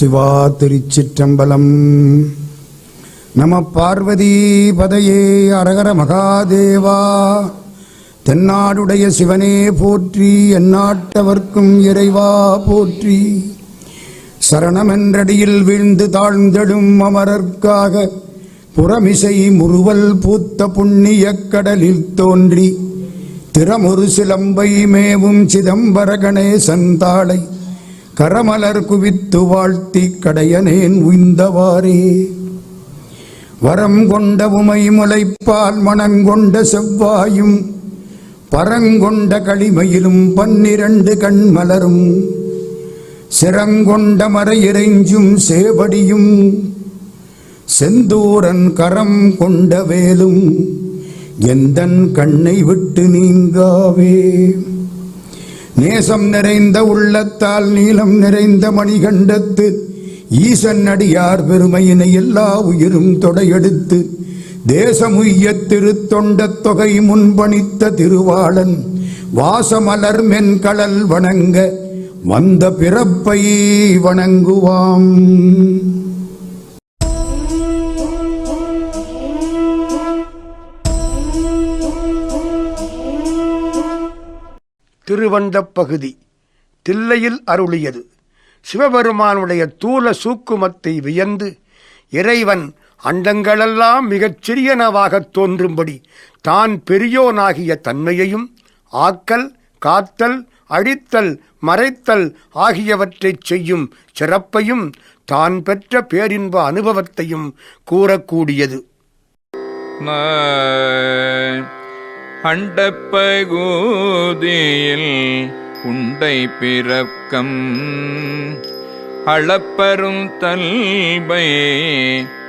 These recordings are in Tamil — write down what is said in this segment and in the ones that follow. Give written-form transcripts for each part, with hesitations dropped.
சிவா திருச்சிற்றம்பலம். நம பார்வதி பதையே அரகர மகாதேவா. தென்னாடுடைய சிவனே போற்றி, எந்நாட்டவர்க்கும் இறைவா போற்றி. சரணமென்றடியில் வீழ்ந்து தாழ்ந்தெடும் அமரர்க்காக புறமிசை முறுவல் பூத்த புண்ணிய கடலில் தோன்றி திறமொரு சிலம்பை மேவும் சிதம்பர கணேசன் தாளை கரமலர் குவித்து வாழ்த்தி கடையனேன் உய்ந்தவாறே. வரம் கொண்ட உமை முளைப்பால் மணங்கொண்ட செவ்வாயும் பரங்கொண்ட களிமையிலும் 12 கண்மலரும் சிறங்கொண்ட மறையிறைஞ்சும் சேவடியும் செந்தூரன் கரம் கொண்ட வேலும் எந்தன் கண்ணை விட்டு நீங்காவே. நேசம் நிறைந்த உள்ளத்தால் நீளம் நிறைந்த மணிகண்டத்து ஈசன் அடியார் பெருமையினை எல்லா உயிரும் தொடையெடுத்து தேசமுய்ய திருத்தொண்ட தொகை முன்பணித்த திருவாளன் வாசமலர் மென்கடல் வணங்க வந்த பிறப்பை வணங்குவாம். திருவண்டப் பகுதி தில்லையில் அருளியது. சிவபெருமானுடைய தூல சூக்குமத்தை வியந்து இறைவன் அண்டங்களெல்லாம் மிகச் சிறியனவாகத் தோன்றும்படி தான் பெரியோனாகிய தன்மையையும் ஆக்கல், காத்தல், அழித்தல், மறைத்தல் ஆகியவற்றைச் செய்யும் சிறப்பையும் தான் பெற்ற பேரின்ப அனுபவத்தையும் கூறக்கூடியது. அண்டப்பகுதியில் உண்டை பிறக்கம் அளப்பெரும் தல்பை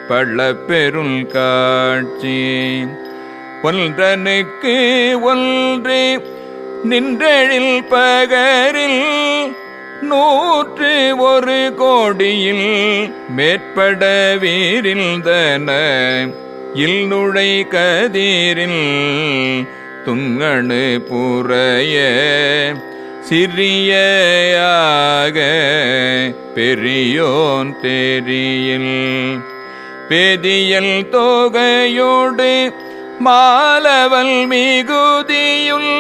பல பெருள் காட்சி ஒன்றனுக்கு ஒன்று நின்றெழில் பகரில் 101 கோடியில் மேற்பட வீரில்தன இல்நுழை கதிரில் துங்கணு புறைய சிறியாக பெரியோன் தெரியில் பேதியல் தொகையோடு மாலவல் மிகுதியுள்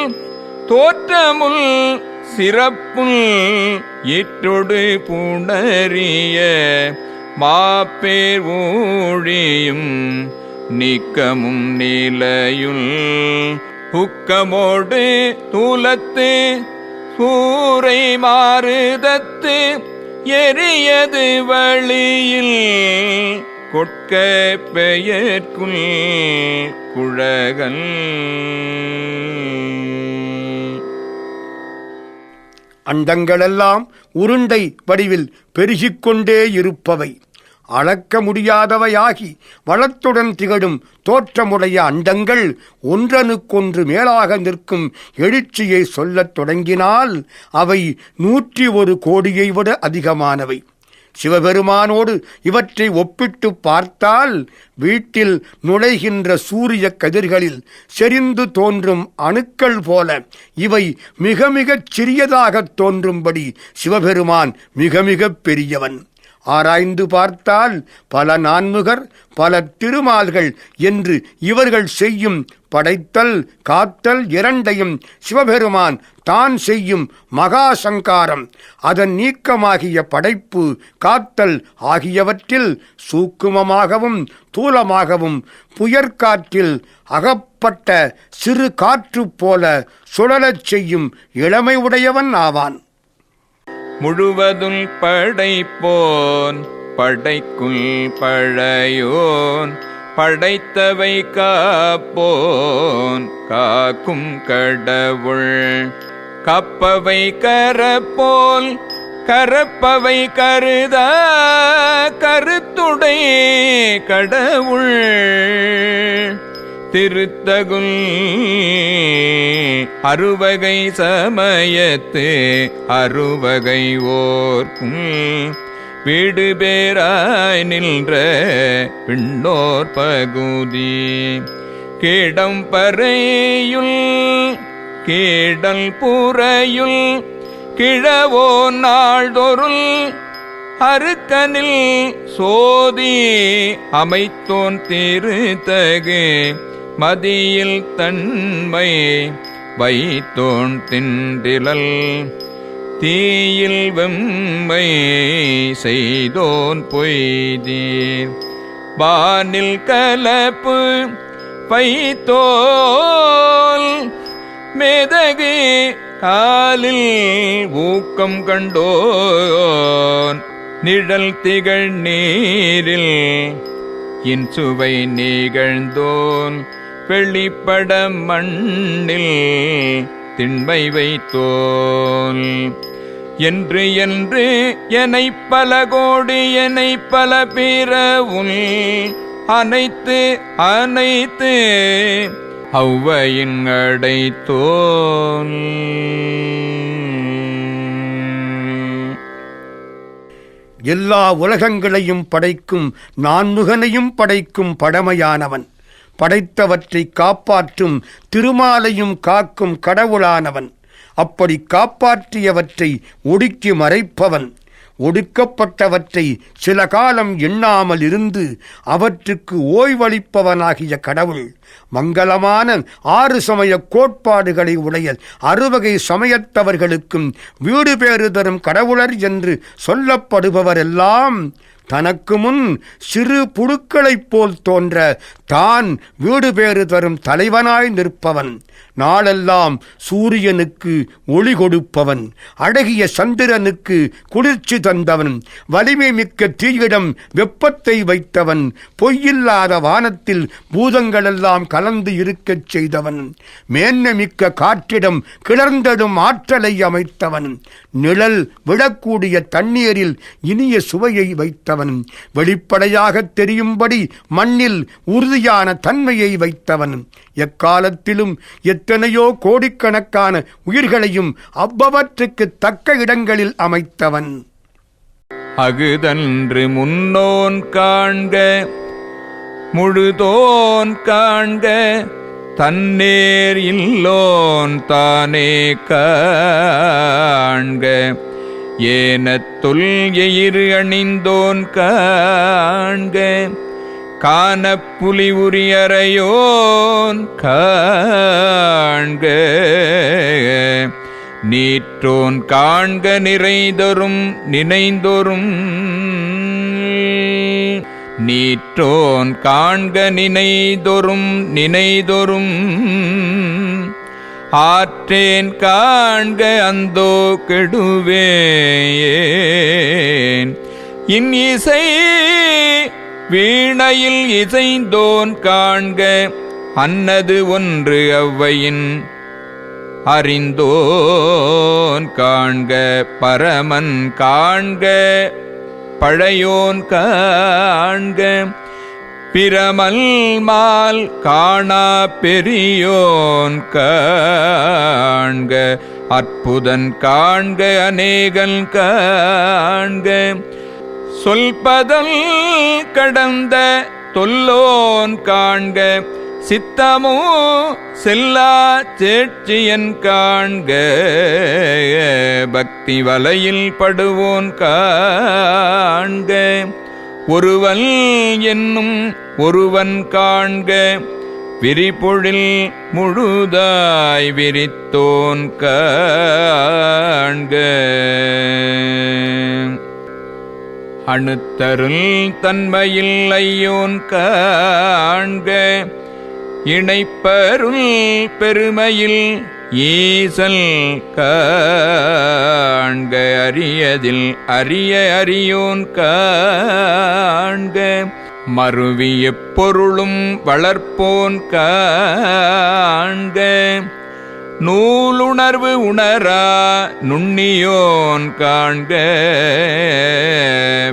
தோற்றமுள் சிறப்புள் இற்றொடு புணரிய மாப்பேர் ஊழியும் நீக்கமும் நிலையுள் புக்கமோடு தூலத்து சூரை மாறுதத்து எரியது வழியில் கொட்க பெயர்க்குள் குழகல். அண்டங்களெல்லாம் உருண்டை வடிவில் பெருகிக்கொண்டே இருப்பவை, அளக்க முடியாதவையாகி வளத்துடன் திகழும் தோற்றமுடைய அண்டங்கள் ஒன்றனுக்கொன்று மேலாக நிற்கும் எழுச்சியை சொல்லத் தொடங்கினால் அவை 101 கோடியை விட அதிகமானவை. சிவபெருமானோடு இவற்றை ஒப்பிட்டு பார்த்தால் வீட்டில் நுழைகின்ற சூரிய கதிர்களில் செறிந்து தோன்றும் அணுக்கள் போல இவை மிக மிகச் சிறியதாகத் தோன்றும்படி சிவபெருமான் மிக மிகப் பெரியவன். ஆராய்ந்து பார்த்தால் பல நான்முகர், பல திருமால்கள் என்று இவர்கள் செய்யும் படைத்தல், காத்தல் இரண்டையும் சிவபெருமான் தான் செய்யும் மகா சங்காரம், அதன் நீக்கமாகிய படைப்பு, காத்தல் ஆகியவற்றில் சூக்குமமாகவும் தூலமாகவும் புயற்காற்றில் அகப்பட்ட சிறு காற்று போல சுழலச் செய்யும் இளமை உடையவன் ஆவான். முழுவதும் படைப்போன் படைக்குள் பழையோன் படைத்தவை காப்போன் காக்கும் கடவுள் காப்பவை கரப்போல் கரப்பவை கருதா கருத்துடை கடவுள் திருத்தகுல் அறுவகை சமயத்து அறுவகை ஓர்க்கும் வீடு பேராய் நின்ற பின்னோர் பகுதி கீடம் பறையுள் கீடல் புறையுள் கிழவோ நாள்தொருள் அருக்கனில் சோதி அமைத்தோன் திருத்தகு மதியில் தன்மை வைத்தோன் தின்றிலல் தீயில் வெம்மை செய்தோன் பொய்தீர் வானில் கலப்பு வைத்தோல் மேதகு காலில் ஊக்கம் கண்டோன் நிழல் திகழ் நீரில் இன்சுவை நிகழ்ந்தோன் வெளிப்பட மண்ணில் திண்மை வைத்தோன் என்று என்று எனை பல கோடி எனை பல பிறவுள் அனைத்து அனைத்து அவ்வையின்கடைத்தோன் எல்லா உலகங்களையும் படைக்கும் நான்முகனையும் படைக்கும் பழமையானவன், படைத்தவற்றை காப்பாற்றும் திருமாலையும் காக்கும் கடவுளானவன். அப்படி காப்பாற்றியவற்றை ஒடுக்கி மறைப்பவன், ஒடுக்கப்பட்டவற்றை சில காலம் எண்ணாமல் இருந்து அவற்றுக்கு ஓய்வளிப்பவனாகிய கடவுள். மங்களமான 6 சமய கோட்பாடுகளை உடைய 60 சமயத்தவர்களுக்கும் வீடு பேறு தரும் கடவுளர் என்று சொல்லப்படுபவரெல்லாம் தனக்கு முன் சிறு புழுக்களைப் போல் தோன்ற தான் வீடு பேறு தரும் தலைவனாய் நிற்பவன். நாளெல்லாம் சூரியனுக்கு ஒளி கொடுப்பவன், அழகிய சந்திரனுக்கு குளிர்ச்சி தந்தவன், வலிமை மிக்க தீயிடம் வெப்பத்தை வைத்தவன், பொய்யில்லாத வானத்தில் பூதங்களெல்லாம் கலந்து இருக்கச் செய்தவன், மேன்மை மிக்க காற்றிடம் கிளர்ந்தடும் ஆற்றலை அமைத்தவன், நிழல் விடக்கூடிய தண்ணீரில் இனிய சுவையை வைத்தவன், வெளிப்படையாக தெரியும்படி மண்ணில் உறுதியான தன்மையை வைத்தவன், எக்காலத்திலும் எத்தனையோ கோடிக்கணக்கான உயிர்களையும் அவ்வவற்றுக்கு தக்க இடங்களில் அமைத்தவன். அகுதன்று முன்னோன் காண்க முழுதோன் காண்க தன்னேர் இல்லோன் தானே காண்க ஏனத்துள் எயிறு அணிந்தோன் காண்க காணப்புலி உரியறையோன் காண்க நீற்றோன் காண்க நிறைதொரும் நினைந்தொரும் நீற்றோன் காண்க நினைதொரும் நினைதொரும் ஆற்றேன் காண்க அந்தோ கெடுவேன் இன்னிசை வீணையில் இசைந்தோன் காண்க அன்னது ஒன்று அவ்வையின் அறிந்தோன் காண்க பரமன் காண்க பழையோன் காண்க பிரமல் மால் காணா பெரியோன் காண்க அற்புதன் காண்க அநேகன் காண்க சொல்பதல் கடந்த தொல்லோன் காண்க சித்தமோ செல்லா சேட்சியன் காண்க பக்தி வலையில் படுவோன் காண்க ஒருவன் என்னும் ஒருவன் காண்க விரிபொழில் முழுதாய் விரித்தோன் காண்க அணுத்தருள் தன்மையில் ஐயோன் காண்க இணைப்பருள் பெருமையில் ஈசல் காண்க அரியதில் அரிய அறியோன் காண்க மருவிய பொருளும் வளர்ப்போன் காண்க நூலுணர்வு உணரா நுண்ணியோன் காண்க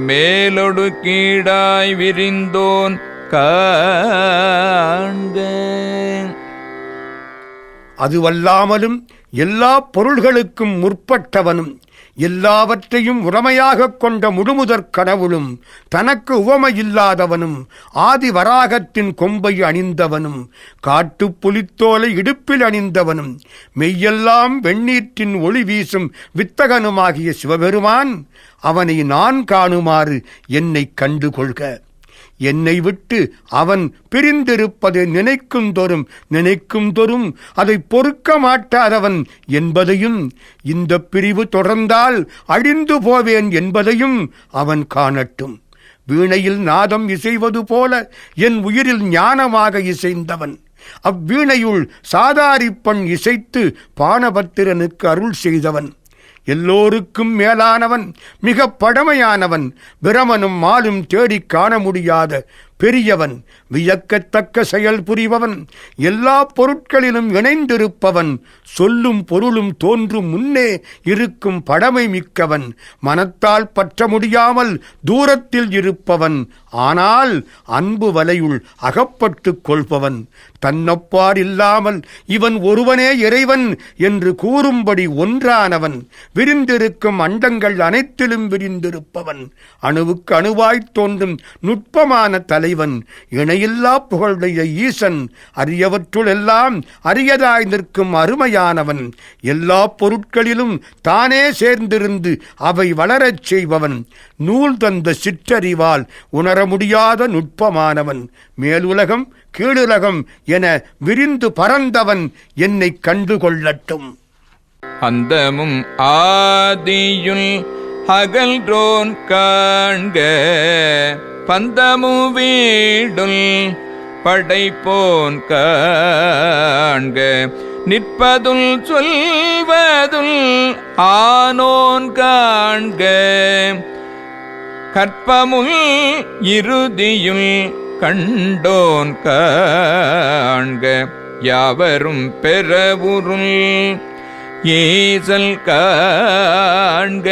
மேலொடு கீழாய் விரிந்தோன் காண்க அதுவல்லாமலும் எல்லா பொருள்களுக்கும் முற்பட்டவனும் எல்லாவற்றையும் உடமையாகக் கொண்ட முழுமுதற் கடவுளும், தனக்கு உவமையில்லாதவனும், ஆதி வராகத்தின் கொம்பை அணிந்தவனும், காட்டுப் புலித்தோலை இடுப்பில் அணிந்தவனும், மெய்யெல்லாம் வெண்ணீற்றின் ஒளி வீசும் வித்தகனுமாகிய சிவபெருமான், அவனை நான் காணுமாறு என்னை கண்டுகொள்க. என்னை விட்டு அவன் பிரிந்திருப்பதை நினைக்கும் தோறும் அதை பொறுக்க மாட்டாதவன் என்பதையும், இந்த பிரிவு தொடர்ந்தால் அழிந்து போவேன் என்பதையும் அவன் காணட்டும். வீணையில் நாதம் இசைவது போல என் உயிரில் ஞானமாக இசைந்தவன், அவ்வீணையுள் சாதாரிப்பண் இசைத்து பானபத்திரனுக்கு அருள் செய்தவன், எல்லோருக்கும் மேலானவன், மிக பழமையானவன், பிரமனும் மாலும் தேடிக் காண முடியாத பெரியவன், வியக்கத்தக்க செயல் புரிபவன், எல்லா பொருட்களிலும் இணைந்திருப்பவன், சொல்லும் பொருளும் தோன்றும் முன்னே இருக்கும் பழமை மிக்கவன், மனத்தால் பற்ற முடியாமல் தூரத்தில் இருப்பவன், ஆனால் அன்பு வலையுள் அகப்பட்டுக் கொள்பவன், தன்னொப்பார் இல்லாமல் இவன் ஒருவனே இறைவன் என்று கூறும்படி ஒன்றானவன், விரிந்திருக்கும் அண்டங்கள் அனைத்திலும் விரிந்திருப்பவன், அணுவுக்கு அணுவாய்த் தோன்றும் நுட்பமான தலைவன், இணையில்லா புகழுடைய ஈசன், அரியவற்றுள் எல்லாம் அரியதாய் நிற்கும் அருமையானவன், எல்லா பொருட்களிலும் தானே சேர்ந்திருந்து அவை வளரச் செய்பவன், நூல் தந்த சிற்றறிவால் உணர முடியாத நுட்பமானவன், மேலுலகம் கீழுலகம் என விரிந்து பறந்தவன், என்னை கண்டுகொள்ளட்டும். அந்தமும் ஆதியுள் அகல்ரோன் காண்க, பந்தமு வீடுள் படைப்போன் காண்க, நிற்பதுள் சொல்வதுள் ஆனோன் காண்க, கற்பமுள் இறுதியுள் கண்டோன் காண்க, யாவரும் பெறவுருள் ஈசல் காண்க,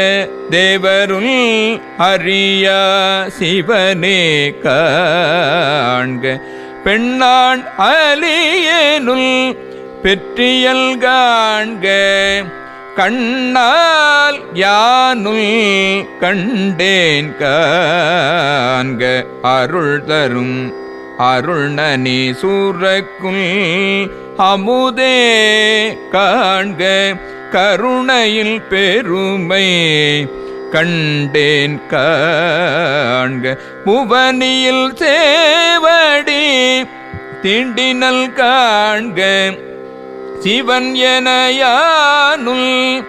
தேவருள் அறியா சிவனே காண்க, பெண்ணான் அலியனுள் பெற்றியல் காண்க, கண்ணால் யானுள் கண்டேன் காண்க, அருள் தரும் அருள்நனி சூரக்குள் அமுதே காண்க, கருணையில் பெருமை கண்டேன் காண்க, புவனியில் சேவடி தீண்டினல் காண்க, சிவன் என யானுள்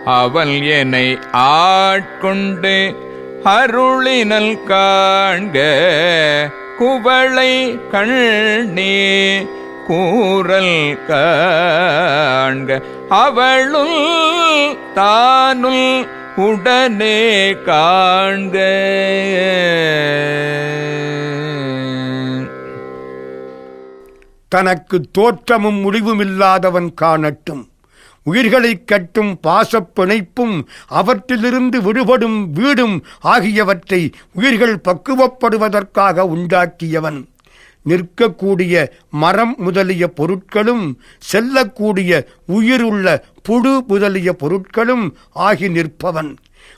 அவள் என்னை ஆட்கொண்டு அருளினல் காண்க, குவளை கண்ணே கூறல் காண்க, அவளுள் தானுள் உடனே காண்க. தனக்கு தோற்றமும் முடிவுமில்லாதவன் காணட்டும். உயிர்களைக் கட்டும் பாசப் பிணைப்பும் அவற்றிலிருந்து விடுபடும் வீடும் ஆகியவற்றை உயிர்கள் பக்குவப்படுவதற்காக உண்டாக்கியவன். நிற்கக்கூடிய மரம் முதலிய பொருட்களும் செல்லக்கூடிய உயிருள்ள புழு முதலிய பொருட்களும் ஆகி நிற்பவன்.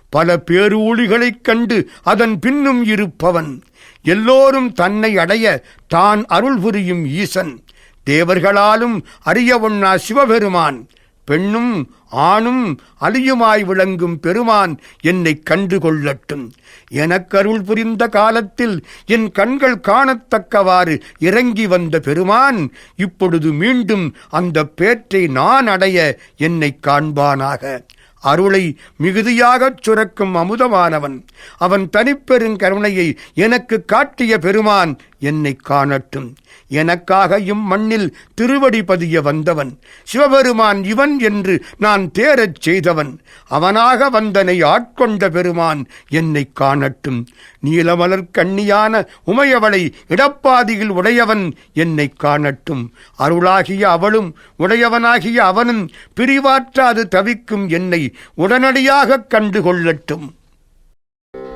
பல பேரூழிகளைக் கண்டு அதன் பின்னும் இருப்பவன். எல்லோரும் தன்னை அடைய தான் அருள் புரியும் ஈசன். தேவர்களாலும் அறியவொண்ணா சிவபெருமான். பெண்ணும் ஆணும் அலியுமாய் விளங்கும் பெருமான் என்னை கண்டுகொள்ளட்டும். எனக்கருள் புரிந்த காலத்தில் என் கண்கள் காணத்தக்கவாறு இறங்கி வந்த பெருமான் இப்பொழுது மீண்டும் அந்த பேற்றை நான் அடைய என்னை காண்பானாக. அருளை மிகுதியாகச் சுரக்கும் அமுதமானவன். அவன் தனிப்பெருங்கருணையை எனக்கு காட்டிய பெருமான் என்னை காணட்டும். எனக்காக இம்மண்ணில் திருவடி பதிய வந்தவன் சிவபெருமான் இவன் என்று நான் தேரச் செய்தவன். அவனாக வந்தனை ஆட்கொண்ட பெருமான் என்னை காணட்டும். நீலமலர் கண்ணியான உமையவளை இடப்பாதியில் உடையவன் என்னை காணட்டும். அருளாகிய அவளும் உடையவனாகிய அவனும் பிரிவாற்றாது தவிக்கும் என்னை உடனடியாக கண்டுகொள்ளட்டும்.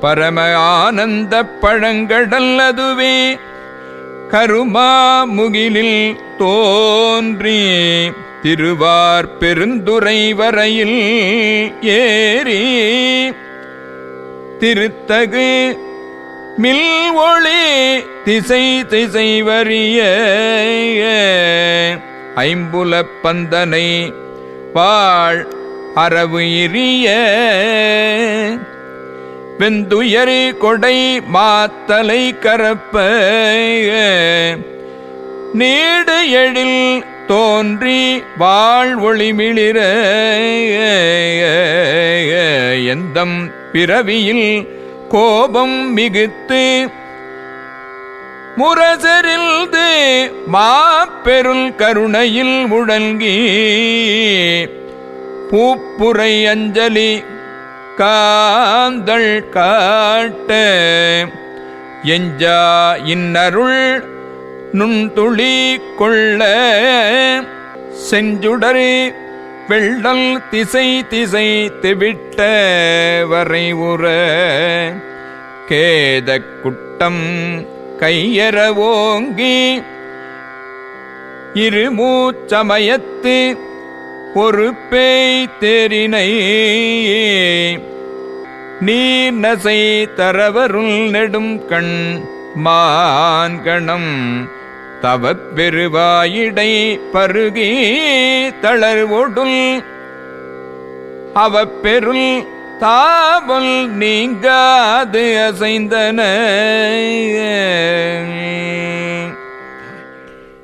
பரம ஆனந்த பழங்கடல் அதுவே கருமா முகிலில் தோன்றி திருவார் பெருந்துறை வரையில் ஏறி திருத்தகு மில் ஒளி திசை திசை வரிய ஐம்புலப் பந்தனை வாழ் அரவு எரிய வெந்துயர் கொடை மாத்தலை கரப்ப நீடு எழில் தோன்றி வாழ் ஒளிமிளிர எந்தம் பிறவியில் கோபம் மிகுத்து முரசரில்து மாப்பெருள் கருணையில் முழங்கி பூப்புரை அஞ்சலி காந்தள் காட்ட எஞ்சா இன்னருள் நுண்துளி கொள்ள செஞ்சுடரு வெள்ளல் திசை திசை திவிட்ட வரை உற கேத குட்டம் கையற ஓங்கி இருமூச்சமயத்து ஒரு பேய் தேரினை நீர் நசை தரவருள் நெடும் கண் மான்கணம் தவப் பெருவாயிடை பருகி தளர்வொடுல் அவப்பெருள் தாவல் நீங்காது அசைந்தன.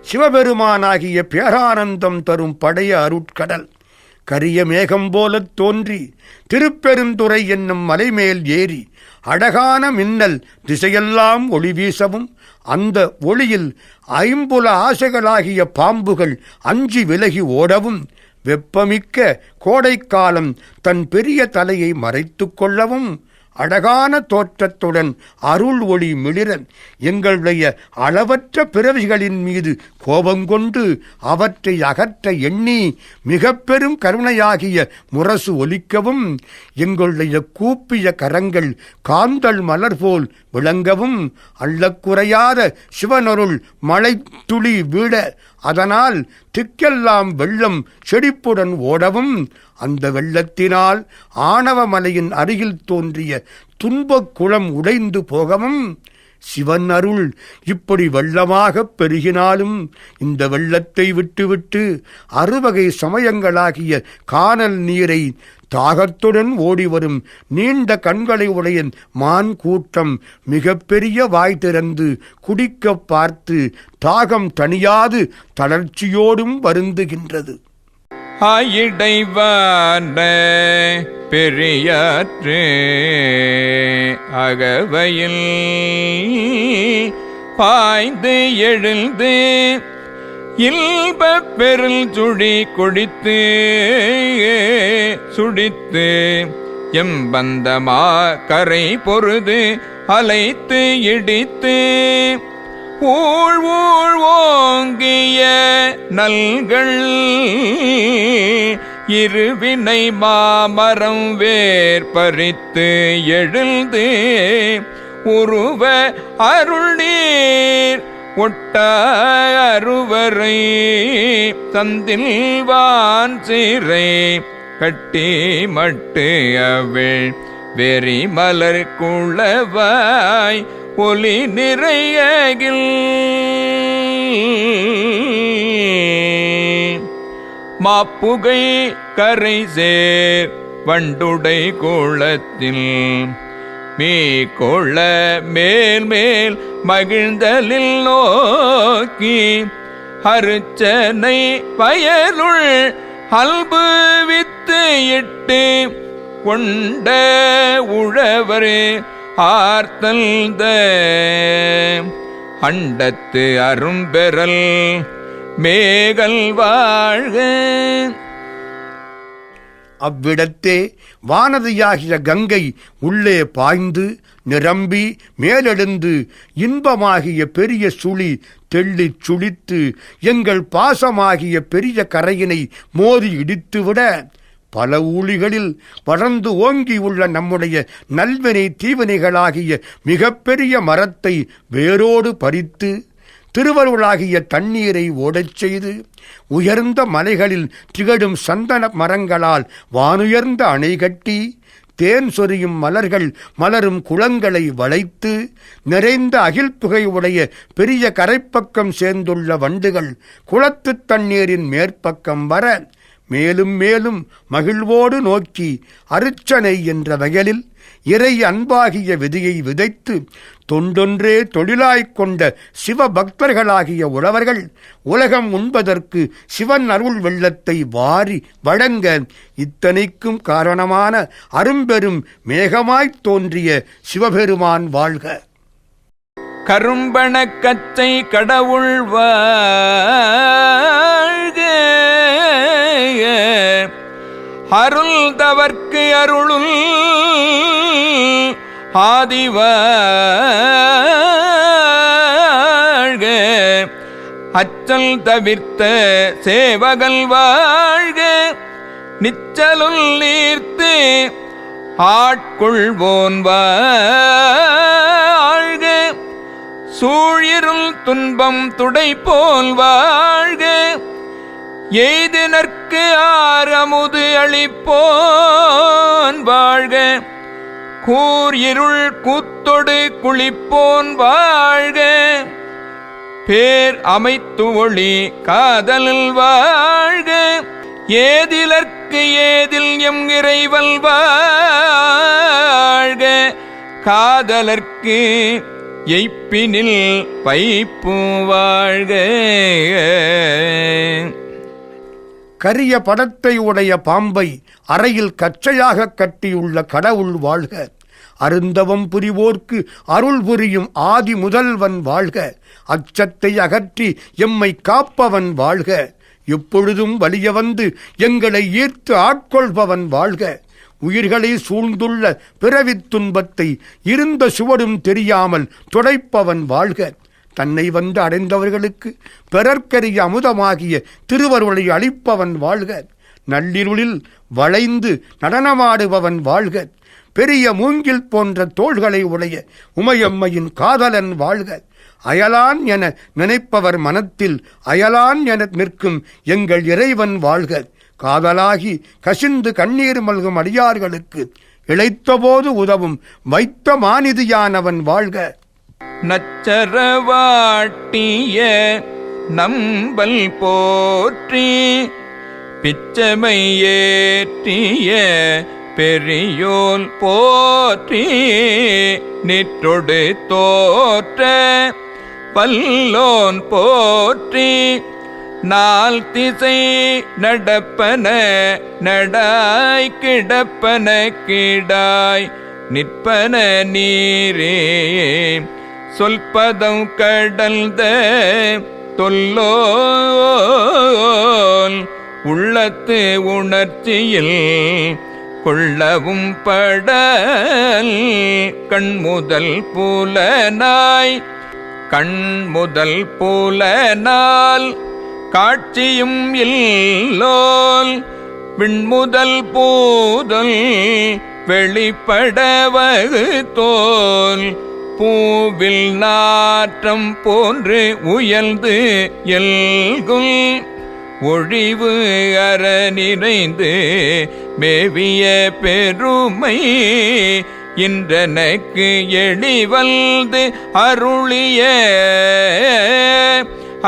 சிவபெருமானாகிய பேரானந்தம் தரும் படைய அருட்கடல் கரிய மேகம் போலத் தோன்றி திருப்பெருந்துறை என்னும் மலைமேல் ஏறி அழகான மின்னல் திசையெல்லாம் ஒளி வீசவும் அந்த ஒளியில் ஐம்புல ஆசைகளாகிய பாம்புகள் அஞ்சி விலகி ஓடவும் வெப்பமிக்க கோடைக்காலம் தன் பெரிய தலையை மறைத்து கொள்ளவும் அழகான தோற்றத்துடன் அருள் ஒளி மிளிர எங்களுடைய அளவற்ற பிறவிகளின் மீது கோபங்கொண்டு அவற்றை அகற்ற எண்ணி மிக பெரும் கருணையாகிய முரசு ஒலிக்கவும் எங்களுடைய கூப்பிய கரங்கள் காந்தள் மலர் போல் விளங்கவும் அள்ளக்குறையாத சிவனருள் மழை துளி வீழ அதனால் திக்கெல்லாம் வெள்ளம் செழிப்புடன் ஓடவும் அந்த வெள்ளத்தினால் ஆணவமலையின் அருகில் தோன்றிய துன்பக் குளம் உடைந்து போகவும் சிவன் அருள் இப்படி வெள்ளமாகப் பெருகினாலும் இந்த வெள்ளத்தை விட்டுவிட்டு அறுவகை சமயங்களாகிய கானல் நீரை தாகத்துடன் ஓடிவரும் நீண்ட கண்களை உடைய மான் கூட்டம் மிக பெரிய வாய் திறந்து குடிக்க பார்த்து தாகம் தணியாது தளர்ச்சியோடும் வருந்துகின்றது. ஆயிடைவான பெரியாற்று அகவையில் பாய்ந்து எழுந்து இல்பப் பெருள் சுழி கொடித்து சுடித்து எம்பந்தமா கரை பொருது அலைத்து இடித்து ஊழ் ஊழ் ஓங்கிய நல்கள் இருவினை மாமரம் வேர் பறித்து எழுந்து உருவ அருள் நீர் ஒட்ட அருவரை தந்தில்வான் சிறை கட்டி மட்டு அவள் வெறி மலர் குளவாய் ஒலி நிறையகில் மாப்புகை கரை சேர் வண்டுடை கோளத்தில் மீ கொள்ள மேல் மேல் மகிழ்ந்தலில் நோக்கி அருச்சனை பயலுள் அல்பு வித்து இட்டு கொண்ட உழவர் ஆர்த்தல்த அண்டத்து அரும்பெறல் மேகல் வாழ்க. அவ்விடத்தே வானதியாகிய கங்கை உள்ளே பாய்ந்து நிரம்பி மேலெழுந்து இன்பமாகிய பெரிய சுழி தெள்ளிச் சுழித்து எங்கள் பாசமாகிய பெரிய கரையினை மோதி இடித்துவிட பல ஊழிகளில் வளர்ந்து ஓங்கி உள்ள நம்முடைய நல்வினை தீவினைகளாகிய மிக பெரிய மரத்தை வேரோடு பறித்து திருவருளாகிய தண்ணீரை ஓடச் செய்து உயர்ந்த மலைகளில் திகழும் சந்தன மரங்களால் வானுயர்ந்த அணை கட்டி தேன் சொரியும் மலர்கள் மலரும் குளங்களை வளைத்து நிறைந்த அகில் புகை உடைய பெரிய கரைப்பக்கம் சேர்ந்துள்ள வண்டுகள் குளத்துத் தண்ணீரின் மேற்பக்கம் வர மேலும் மேலும் மகிழ்வோடு நோக்கி அருச்சனை என்ற வயலில் இறை அன்பாகிய விதையை விதைத்து தொண்டொன்றே தொழிலாய்க் கொண்ட சிவபக்தர்களாகிய உழவர்கள் உலகம் உண்பதற்கு சிவன் அருள் வெள்ளத்தை வாரி வழங்க இத்தனைக்கும் காரணமான அரும்பெரும் மேகமாய்த் தோன்றிய சிவபெருமான் வாழ்க. கரும்பண கச்சை கடவுள் வாழ்க. அருள் தவர்க்கு அருளுள் ஆதிவாழ்க. அச்சல் தவிர்த்த சேவகல் வாழ்க. நிச்சலுள் நீர்த்து ஆட்கொள்வோன் வாழ்க. சூழிருள் துன்பம் துடைப்போல் வாழ்க. எய்தினர்க்கு ஆரமுது அளிப்போன் வாழ்க. கூர் இருள் கூத்தொடு குளிப்போன் வாழ்க. பேர் அமைத்து ஒளி காதலில் வாழ்க. ஏதிலர்க்கு ஏதில் எம் இறைவல் வாழ்க. காதலர்க்கு எய்ப்பினில் பைப்பு வாழ்க. கரிய படத்தை உடைய பாம்பை அறையில் கச்சையாக கட்டியுள்ள கடவுள் வாழ்க. அருந்தவம் புரிவோர்க்கு அருள் புரியும் ஆதி முதல்வன் வாழ்க. அச்சத்தை அகற்றி எம்மை காப்பவன் வாழ்க. எப்பொழுதும் வலிய வந்து எங்களை ஈர்த்து ஆட்கொள்பவன் வாழ்க. உயிர்களை சூழ்ந்துள்ள பிறவித் துன்பத்தை இருந்த சுவடும் தெரியாமல் துடைப்பவன் வாழ்க. தன்னை வந்து அடைந்தவர்களுக்கு பிறர்க்கரிய அமுதமாகிய திருவருளை அளிப்பவன் வாழ்க. நள்ளிருளில் வளைந்து நடனமாடுபவன் வாழ்க. பெரிய மூங்கில் போன்ற தோள்களை உடைய உமையம்மையின் காதலன் வாழ்க. அயலான் என நினைப்பவர் மனத்தில் அயலான் என நிற்கும் எங்கள் இறைவன் வாழ்க. காதலாகி கசிந்து கண்ணீர் மல்கும் அடியார்களுக்கு இளைத்தபோது உதவும் வைத்த மாநிதியானவன் வாழ்க. நச்சரவாட்டிய நம்பல் போற்றி பிச்சமை ஏற்றிய பெரியோன் போற்றி நிற்றொடு தோற்ற பல்லோன் போற்றி நால் திசை நடப்பன நடாய் கிடப்பன கிடாய் நிற்பன நீரே சொல்பதம் கடந்த தொல்லோல் உள்ளத்து உணர்ச்சியில் கொள்ளவும் படல் கண்முதல் புலனால் காட்சியும் இல்லோல் விண்முதல் பூதல் வெளிப்பட வகுத்தோல் பூவில் நாற்றம் போன்று உயர்ந்து எல்குல் ஒழிவு அற நிறைந்து மேவிய பெருமை இன்றனக்கு எளிவல்து அருளிய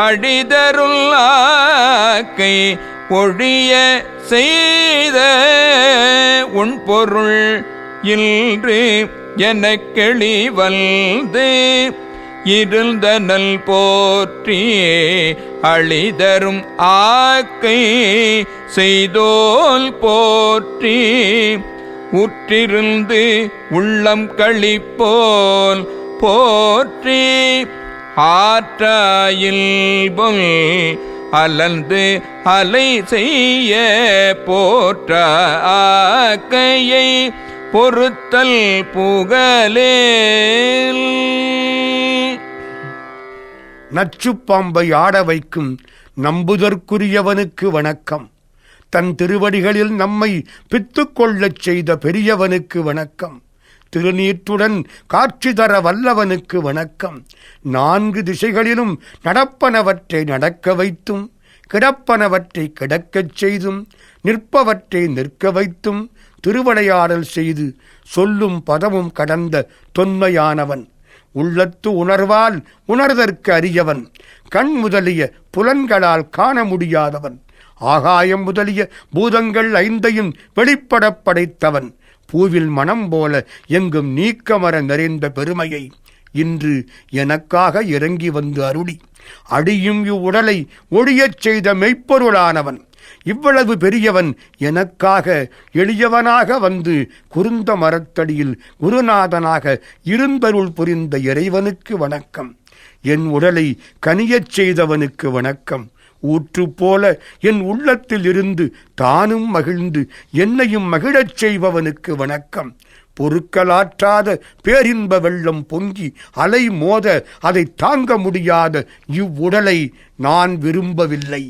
அடிதருள் ஆக்கை ஒழிய செய்த உன் பொருள் இன்று எனக்கெளிவல்து இருந்தனல் போற்றி அழிதரும் ஆக்கை செய்தோல் போற்றி உற்றிருந்து உள்ளம் களிப்போல் போற்றி ஆற்றாயில் பொல் அலர்ந்து அலை செய்ய போற்ற ஆக்கையை பொறுத்தல் புகழேல். நச்சுப்பாம்பை ஆட வைக்கும் நம்புதற்குரியவனுக்கு வணக்கம். தன் திருவடிகளில் நம்மை பித்துக்கொள்ளச் செய்த பெரியவனுக்கு வணக்கம். திருநீற்றுடன் காட்சி தர வல்லவனுக்கு வணக்கம். 4 திசைகளிலும் நடப்பனவற்றை நடக்க வைத்தும், கிடப்பனவற்றை கிடக்கச் செய்தும், நிற்பவற்றை நிற்க வைத்தும் திருவிளையாடல் செய்து சொல்லும் பதமும் கடந்த தொன்மையானவன். உள்ளத்து உணர்வால் உணர்தற்கு அறியவன். கண் முதலிய புலன்களால் காண முடியாதவன். ஆகாயம் முதலிய பூதங்கள் 5ஐயும் வெளிப்படப் படைத்தவன். பூவில் மனம் போல எங்கும் நீக்கமர நிறைந்த பெருமையை இன்று எனக்காக இறங்கி வந்து அருளி அடியும் இவ்வுடலை ஒழியச் செய்த மெய்ப்பொருளானவன். இவ்வளவு பெரியவன் எனக்காக எளியவனாக வந்து குருந்த மரத்தடியில் குருநாதனாக இருந்தருள் புரிந்த இறைவனுக்கு வணக்கம். என் உடலை கனியச் செய்தவனுக்கு வணக்கம். ஊற்று போல என் உள்ளத்தில் இருந்து தானும் மகிழ்ந்து என்னையும் மகிழச் செய்பவனுக்கு வணக்கம். பொறுக்கலாற்றாத பேரின்ப வெள்ளம் பொங்கி அலை மோத அதை தாங்க முடியாத இவ்வுடலை நான் விரும்பவில்லை.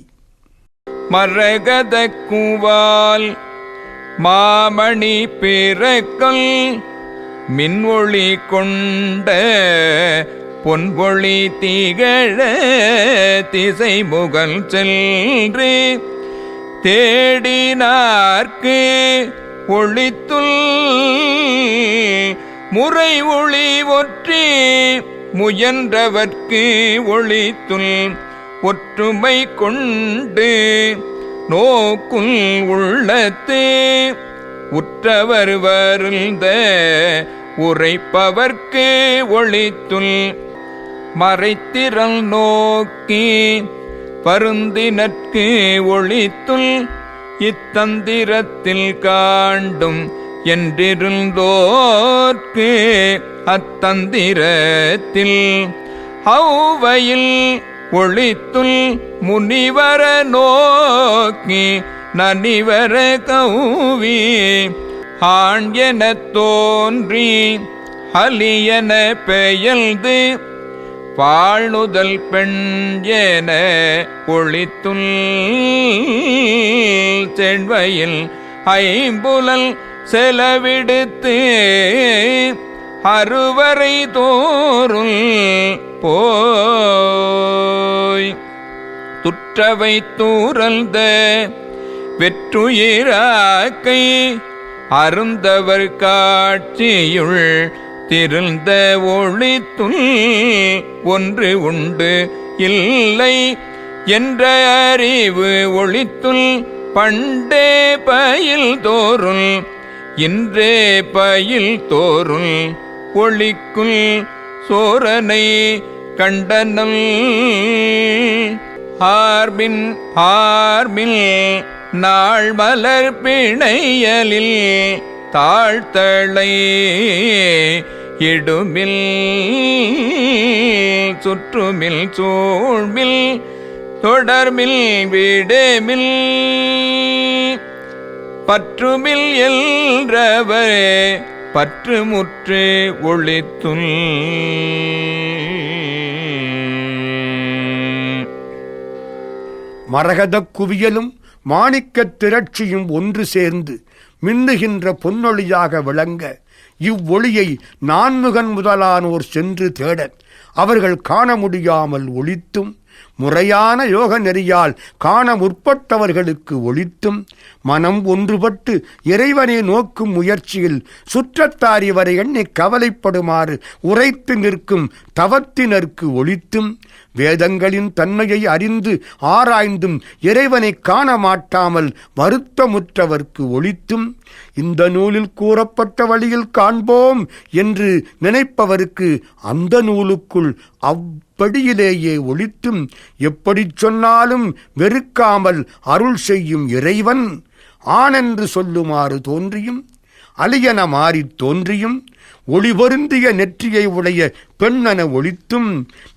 மரகத கூவால் மாமணி பிறக்கல் மின்ஒளி கொண்ட பொன்வொளி திகழ திசை முகல் சென்று தேடினார்க்கு ஒளித்துள் முறை ஒளி ஒற்றி முயன்றவர்க்கு ஒளித்துள் ஒற்றுமை கொண்டு நோக்குள் உள்ளத்து உற்றவர் வருந்த உரைப்பவர்க்கு ஒளித்துள் மறைத்திரல் நோக்கி பருந்தினற்கு ஒளித்துள் இத்தந்திரத்தில் காண்டும் என்றிருந்தோர்க்கு அத்தந்திரத்தில் ஔவையில் ஒளித்துள் முனிவர நோக்கி நனிவர கௌவி ஆண் எனத் தோன்றி அலியன பெயல்து பாழ்நுதல் பெண் என ஒளித்துள் செண்வையில் ஐம்புலல் செலவிடுத்து அறுவரை தோறும் போய் துற்றவை தூரல்த வெற்றுயிராக்கை அருந்தவர் காட்சியுள் திருந்த ஒளித்துள் ஒன்று உண்டு இல்லை என்ற அறிவு ஒளித்துள் பண்டே பயில் தோறும் இன்றே பயில் தோறும் ஒளிக்குள் சோரனை கண்டனம் ஆர்பின் ஆர்பில் நாள் மலர் பிணையலில் தாழ்த்தளை இடுமில் சுற்றுமில் சூழ்மில் தொடர்மில் விடேமில் பற்றுமில் என்றவரே பற்றுமுற்று ஒளித்துள் மரகதக் குவியலும் மாணிக்கத் திரட்சியும் ஒன்று சேர்ந்து மின்னுகின்ற பொன்னொழியாக விளங்க இவ்வொளியை நான்முகன் முதலானோர் சென்று தேட அவர்கள் காண முடியாமல் ஒளித்தும் முறையான யோக நெறியால் காண முற்பட்டவர்களுக்கு ஒளித்தும் மனம் ஒன்றுபட்டு இறைவனை நோக்கும் முயற்சியில் சுற்றத்தார் இவரை எண்ணி கவலைப்படுமாறு உரைத்து நிற்கும் தவத்தினருக்கு ஒளித்தும் வேதங்களின் தன்மையை அறிந்து ஆராய்ந்தும் இறைவனை காண மாட்டாமல் வருத்தமுற்றவர்க்கு ஒளித்தும் இந்த நூலில் கூறப்பட்ட வழியில் காண்போம் என்று நினைப்பவருக்கு அந்த நூலுக்குள் அவ்வழியிலேயே ஒளித்தும் எப்படி சொன்னாலும் வெறுக்காமல் அருள் செய்யும் இறைவன் ஆனென்று சொல்லுமாறு தோன்றியும் அலியன மாறித் தோன்றியும் ஒளி பொருந்திய நெற்றியை உடைய பெண்ணென ஒளித்தும்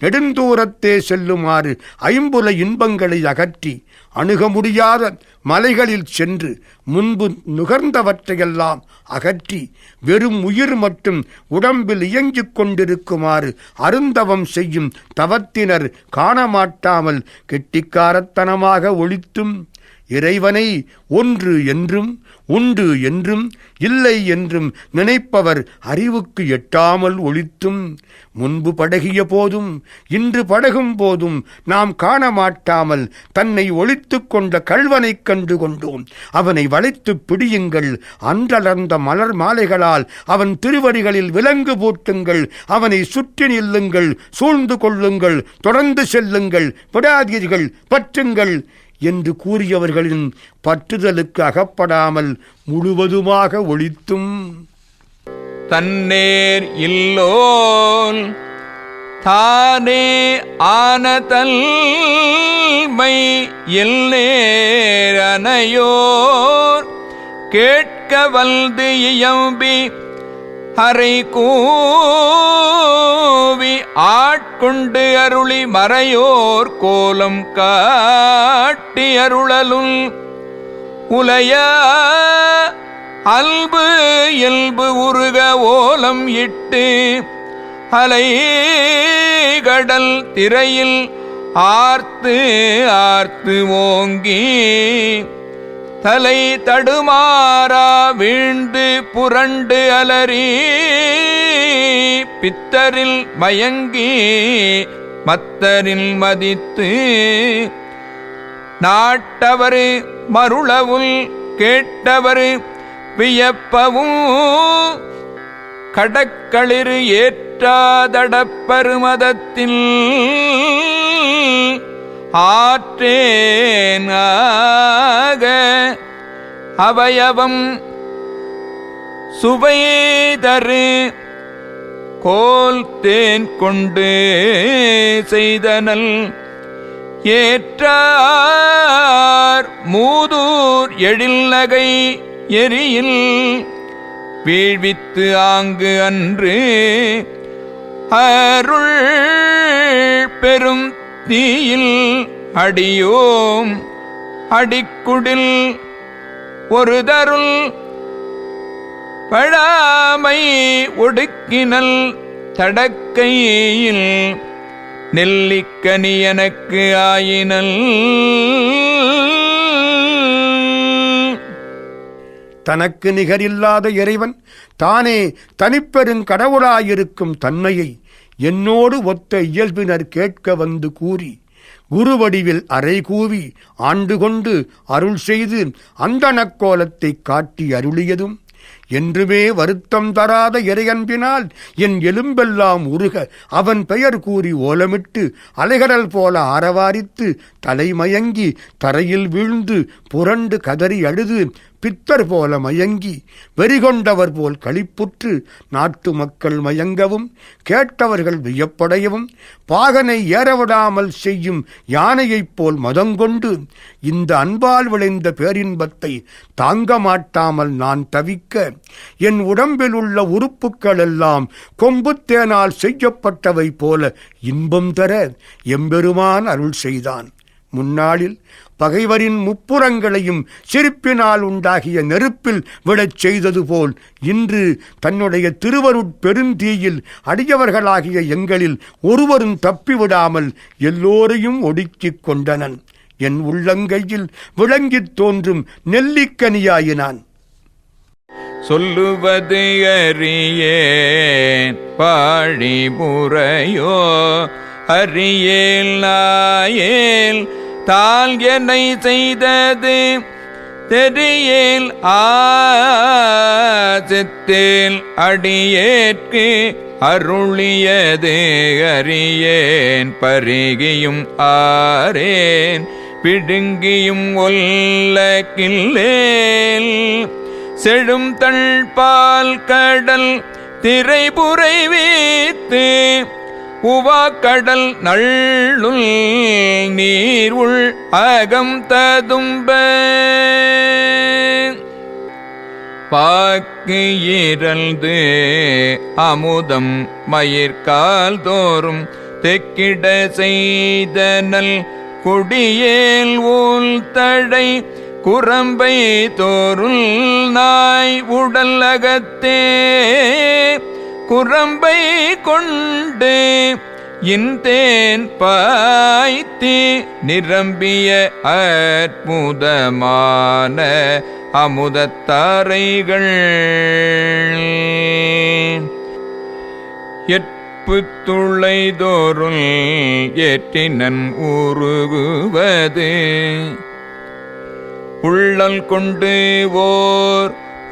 நெடுந்தூரத்தே செல்லுமாறு ஐம்புல இன்பங்களை அகற்றி அணுக முடியாத மலைகளில் சென்று முன்பு நுகர்ந்தவற்றையெல்லாம் அகற்றி வெறும் உயிர் மட்டும் உடம்பில் இயங்கிக் கொண்டிருக்குமாறு அருந்தவம் செய்யும் தவத்தினர் காணமாட்டாமல் கெட்டிக்காரத்தனமாக ஒளித்தும் இறைவனை ஒன்று என்றும் உண்டு என்றும் இல்லை என்றும் நினைப்பவர் அறிவுக்கு எட்டாமல் ஒளித்தும், முன்பு படகிய போதும் இன்று படகும் போதும் நாம் காண மாட்டாமல் தன்னை ஒளித்து கொண்ட கள்வனைக் கண்டு கொண்டோம். அவனை வளைத்து பிடியுங்கள், அன்றலர்ந்த மலர் மாலைகளால் அவன் திருவடிகளில் விலங்கு பூட்டுங்கள், அவனை சுற்றி நில்லுங்கள், சூழ்ந்து கொள்ளுங்கள், தொடர்ந்து செல்லுங்கள், விடாதீர்கள், பற்றுங்கள் என்று கூறியவர்களின் பற்றுதலுக்கு அகப்படாமல் முழுவதுமாக ஒளித்தும், தன்னேர் இல்லோல் தானே ஆனதல்மை எல்நேர் அனையோர் கேட்க வல்து இயம்பி அறை கூவி ஆட்கொண்டு அருளி மறையோர் கோலம் காட்டி அருளலுள் உலைய அல்பு இயல்பு உருக ஓலம் இட்டு அலை கடல் திரையில் ஆர்த்து ஆர்த்து ஓங்கி தலை தடுமாறா வீழ்ந்து புரண்டு அலறி பித்தரில் மயங்கி மத்தரில் மதித்து நாட்டவரு மருளவுள் கேட்டவரு வியப்பவும் கடக்களிறு ஏற்றாதடப்பருமதத்தில் ஆற்றேனாக அவயவம் சுவைதரு கோல் தேன் கொண்டு செய்தனல் ஏற்றார் மூதூர் எழில் நகை எரியில் வீழ்வித்து ஆங்கு அன்று அருள் பெரும் தீயில் அடியோம் அடிக்குடில் ஒரு தருள் பழாமை ஒடுக்கினல் தடக்கையில் நெல்லிக்கனி எனக்கு ஆயினல். தனக்கு நிகரில்லாத இறைவன் தானே தனிப்பெருங்கடவுளாயிருக்கும் தன்மையை என்னோடு ஒத்த இயல்பினர் கேட்க வந்து கூறி குருவடிவில் அறை கூவி ஆண்டு கொண்டு அருள் செய்து அந்தணக்கோலத்தை காட்டி அருளியதும் என்றுமே வருத்தம் தராத இறையன்பினால் என் எலும்பெல்லாம் உருக அவன் பெயர் கூறி ஓலமிட்டு அலைகடல் போல ஆரவாரித்து தலைமயங்கி தரையில் வீழ்ந்து புரண்டு கதறி அழுது பித்தர் போல மயங்கி வெறிகொண்டவர் போல் களிப்புற்று நாட்டு மக்கள் மயங்கவும் கேட்டவர்கள் வியப்படையவும் பாகனை ஏறவிடாமல் செய்யும் யானையைப் போல் மதங்கொண்டு இந்த அன்பால் விளைந்த பேரின்பத்தை தாங்க மாட்டாமல் நான் தவிக்க என் உடம்பில் உள்ள உறுப்புக்கள் எல்லாம் கொம்புத்தேனால் செய்யப்பட்டவை போல இன்பம் தர எம்பெருமான் அருள் செய்தான். முன்னாளில் பகைவரின் முப்புறங்களையும் சிரிப்பினால் உண்டாகிய நெருப்பில் விடச் செய்தது போல் இன்று தன்னுடைய திருவருட்பெருந்தீயில் அடியவர்களாகிய எங்களில் ஒருவரும் தப்பிவிடாமல் எல்லோரையும் ஒடுக்கிக் கொண்டனன். என் உள்ளங்கையில் விளங்கித் தோன்றும் நெல்லிக்கனியாயினான். சொல்லுவது அறியேன் பாழி முறையோ அறியேல் நாயேல் தால் என்னை செய்தது தெரியேல் ஆசத்தேல் அடியேற்கு அருளியது அறியேன் பருகியும் ஆரேன் பிடுங்கியும் ஒல்ல கில்லேல் செழும் தள்பால் கடல் திரைபுரை வீத்து உவாக்கடல் நள்ளுள் நீர் உள் அகம் ததும்ப பாக்கு இரல்து அமுதம் மயிர்கால் தோறும் தெக்கிட செய்தனல் கொடியேல் ஊல் தழை குரம்பை தோருள் நாய் உடல் அகத்தே குரம்பை கொண்டு இந்தேன் பாய்த்தி நிரம்பிய அற்புதமான அமுதத்தாரைகள் எட்புத்துளைதோறும் ஏற்றினன் உருகுவது உள்ளல் கொண்டு ஓர்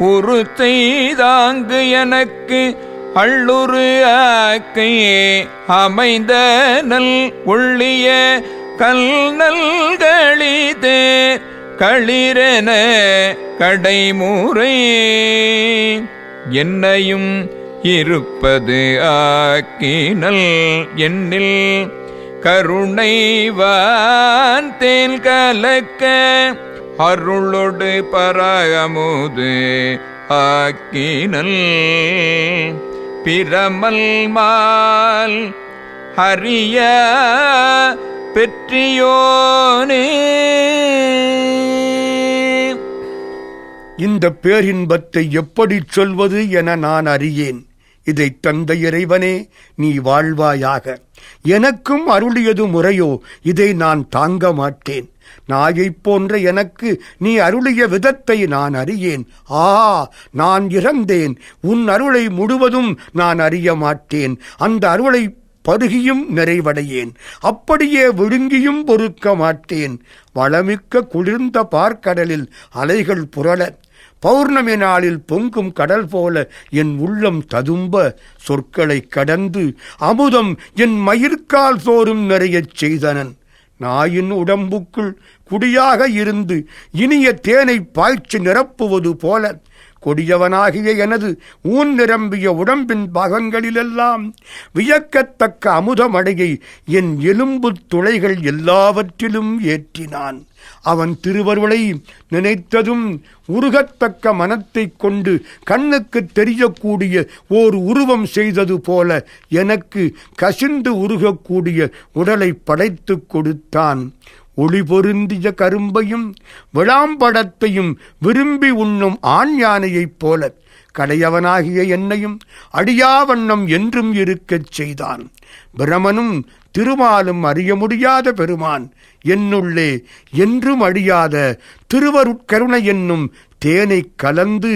உரு செய்தாங்கு எனக்கு அள்ளுரு ஆக்கையே அமைந்த நல் உள்ளிய கல் நல்களிதே களிரென கடைமுறை என்னையும் இருப்பது ஆக்கினல் என்னில் கருணைவான் தேன் கலக்க அருளொடு பரமுது ஆக்கினல் பிரமல் மால் ஹரிய பெற்றியோனே. இந்த பேரின்பத்தை எப்படி சொல்வது என நான் அறியேன். இதை தந்த இறைவனே நீ வாழ்வாயாக. எனக்கும் அருளியது முறையோ? இதை நான் தாங்க மாட்டேன். நாயைப் போன்ற எனக்கு நீ அருளிய விதத்தை நான் அறியேன். நான் இறந்தேன். உன் அருளை முழுவதும் நான் அறிய மாட்டேன். அந்த அருளை பருகியும் நிறைவடையேன். அப்படியே விழுங்கியும் பொறுக்க மாட்டேன். வளமிக்க குளிர்ந்த பார்க்கடலில் அலைகள் புரள, பௌர்ணமி நாளில் பொங்கும் கடல் போல என் உள்ளம் ததும்ப, சொற்களை கடந்து அமுதம் என் மயிர்கால் தோறும் நிறையச் செய்தனன். நாயின் உடம்புக்குள் குடியாக இருந்து இனிய தேனை பாய்ச்சி நிரப்புவது போல கொடியவனாகிய எனது ஊன் நிரம்பிய உடம்பின் பாகங்களிலெல்லாம் வியக்கத்தக்க அமுதமடையை என் எலும்பு துளைகள் எல்லாவற்றிலும் ஏற்றினான். அவன் திருவருளை நினைத்ததும் உருகத்தக்க மனத்தை கொண்டு கண்ணுக்கு தெரியக்கூடிய ஓர் உருவம் செய்தது போல எனக்கு கசிந்து உருகக்கூடிய உடலை படைத்து கொடுத்தான். ஒளி பொருந்திய கரும்பையும் விளாம்படத்தையும் விரும்பி உண்ணும் ஆண் யானையைப் போல கடையவனாகிய என்னையும் அடியாவண்ணம் என்றும் இருக்கச் செய்தான். பிரமனும் திருமாலும் அறிய முடியாத பெருமான் என்னுள்ளே என்றும் அழியாத திருவருட்கருணை என்னும் தேனை கலந்து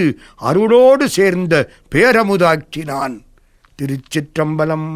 அருளோடு சேர்ந்த பேரமுதாக்கினான். திருச்சிற்றம்பலம்.